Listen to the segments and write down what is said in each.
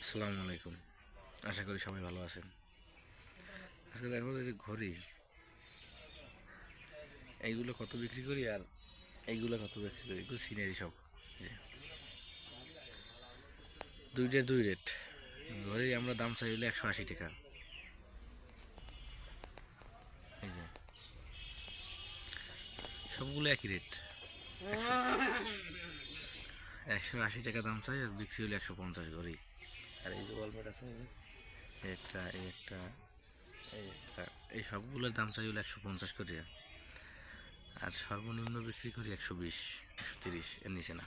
আসসালামু আলাইকুম। আশা করি সবাই ভালো আছেন। আজকে দেখো যে ঘড়ি এইগুলো কত বিক্রি করি আর এইগুলো কত বিক্রি করি, এগুলো সিনারি সব। এই যে দুইটার দুই রেট। ঘড়ির আমরা দাম চাই হলো 180 টাকা। এই যে সবগুলো একই রেট, 180 টাকা দাম চাই আর বিক্রি হলো 150 ঘড়ি। আর এই যে ওয়ালমেট আছে, এই একটা এই একটা এই একটা, এই সবগুলোর দাম চাই হলো 150 করে। আর সর্বনিম্ন বিক্রি করি 120, 130, এর নিচে না।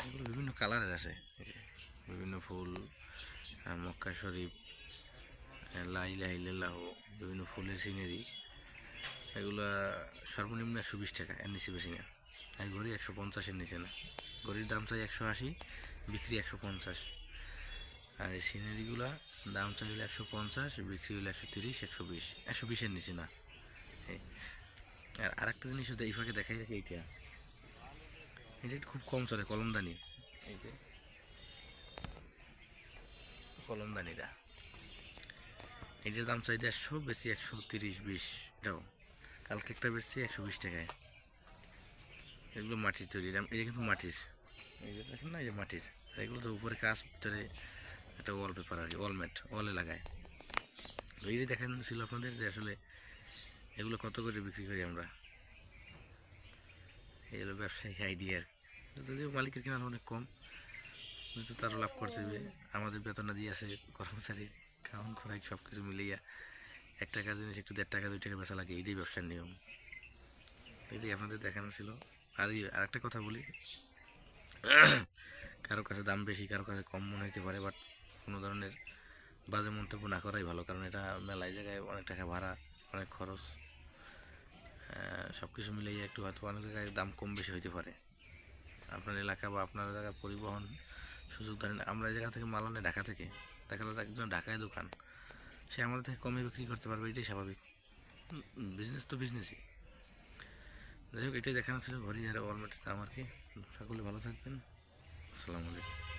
এগুলো বিভিন্ন কালারের আছে। এই যে বিভিন্ন ফুল, মক্কা শরীফ, লা ইলাহা ইল্লাল্লাহ, বিভিন্ন ফুলের সিনারি। এগুলা সর্বনিম্ন 120 টাকা, এর নিচে বেশি না। আর ঘড়ি 150-এর নিচে না। ঘড়ির দাম চাই 180, বিক্রি 150। আর এই সিনারিগুলা দাম চাই হলো 150, বিক্রি হলো 130, 120, 120-এর নিচে না। আর আরেকটা জিনিস হচ্ছে এই ফাঁকে দেখাই রাখি, এইটা এটা খুব কম চলে, কলমদানি। এই যে কলমদানিটা, এইটার দাম চাই 150, বেশি 130, 20 এটাও। কালকে একটা বেশি 120 টাকায়। এগুলো মাটির তৈরি, এটা কিন্তু মাটির। এই যে দেখেন না, এই যে মাটির। এগুলো তো উপরে কাজ, ভিতরে একটা ওয়ালপেপার আর কি, ওয়ালমেট, ওয়ালে লাগায়। তো এইটাই দেখান ছিল আপনাদের যে আসলে এগুলো কত করে বিক্রি করি আমরা। এগুলো ব্যবসায়িক আইডিয়া আর কি। যদিও মালিকের কেনার অনেক কম, যেহেতু তারও লাভ করতে হবে। আমাদের বেতনা দিয়ে আছে, কর্মচারী খাওয়ান খোরাক সব কিছু মিলিয়া 1 টাকার জিনিস একটু 1.5 টাকা 2 টাকা বেচা লাগে, এইটাই ব্যবসার নিয়ম। এটাই আপনাদের দেখানো ছিল। আর আরেকটা কথা বলি, কারো কাছে দাম বেশি, কারো কাছে কম মনে হতে পারে, বাট কোনো ধরনের বাজে মন্তব্য না করাই ভালো। কারণ এটা মেলায় জায়গায় অনেক টাকা ভাড়া, অনেক খরচ, সব কিছু মিলিয়ে একটু হয়তো অনেক জায়গায় দাম কম বেশি হইতে পারে। আপনার এলাকা বা আপনার জায়গায় পরিবহন সুযোগ ধরেন, আমরা এই জায়গা থেকে মাল আনে ঢাকা থেকে, দেখা যাচ্ছে একজন ঢাকায় দোকান, সে আমাদের থেকে কমে বিক্রি করতে পারবে, এটাই স্বাভাবিক। বিজনেস তো বিজনেসই। যাই হোক, এটাই দেখানো ছিল ঘড়ি আর ওয়ালমেটের দাম আর কি। সকলে ভালো থাকবেন। আসসালামু আলাইকুম।